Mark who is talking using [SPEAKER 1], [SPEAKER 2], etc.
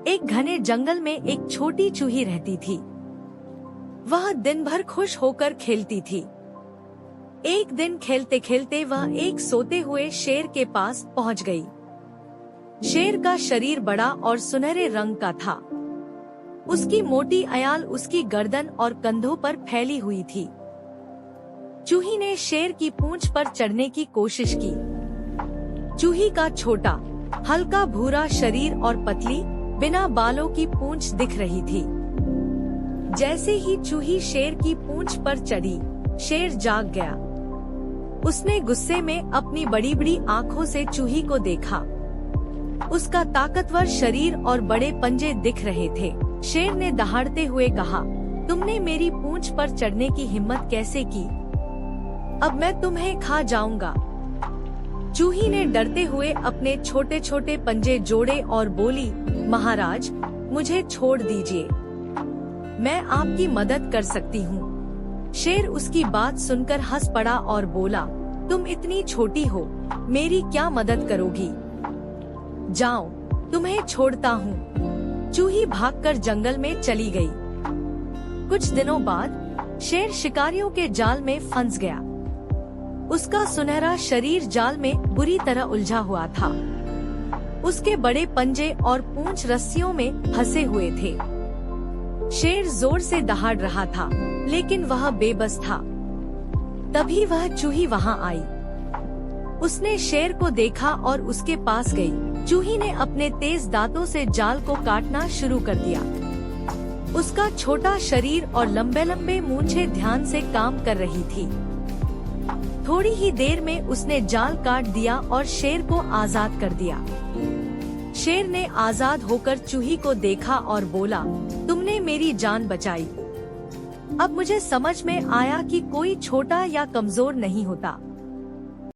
[SPEAKER 1] एक घने जंगल में एक छोटी चूही रहती थी। वह दिन भर खुश होकर खेलती थी। एक दिन खेलते खेलते वह एक सोते हुए शेर के पास पहुंच गई। शेर का शरीर बड़ा और सुनहरे रंग का था। उसकी मोटी अयाल उसकी गर्दन और कंधों पर फैली हुई थी। चूही ने शेर की पूंछ पर चढ़ने की कोशिश की। चूही का छोटा, हल्का भूरा शरीर और पतली, बिना बालों की पूंछ दिख रही थी। जैसे ही चूही शेर की पूंछ पर चढ़ी, शेर जाग गया। उसने गुस्से में अपनी बड़ी बड़ी आँखों से चूही को देखा। उसका ताकतवर शरीर और बड़े पंजे दिख रहे थे। शेर ने दहाड़ते हुए कहा, तुमने मेरी पूंछ पर चढ़ने की हिम्मत कैसे की? अब मैं तुम्हें खा जाऊंगा। चूही ने डरते हुए अपने छोटे छोटे पंजे जोड़े और बोली, महाराज, मुझे छोड़ दीजिए, मैं आपकी मदद कर सकती हूँ। शेर उसकी बात सुनकर हंस पड़ा और बोला, तुम इतनी छोटी हो, मेरी क्या मदद करोगी? जाओ, तुम्हें छोड़ता हूँ। चूही भागकर जंगल में चली गई। कुछ दिनों बाद शेर शिकारियों के जाल में फंस गया। उसका सुनहरा शरीर जाल में बुरी तरह उलझा हुआ था। उसके बड़े पंजे और पूंछ रस्सियों में फंसे हुए थे। शेर जोर से दहाड़ रहा था, लेकिन वह बेबस था। तभी वह चूही वहां आई। उसने शेर को देखा और उसके पास गई। चूही ने अपने तेज दांतों से जाल को काटना शुरू कर दिया। उसका छोटा शरीर और लंबे लंबे मूंछें ध्यान से काम कर रही थी। थोड़ी ही देर में उसने जाल काट दिया और शेर को आजाद कर दिया। शेर ने आजाद होकर चूही को देखा और बोला, तुमने मेरी जान बचाई। अब मुझे समझ में आया कि कोई छोटा या कमजोर नहीं होता।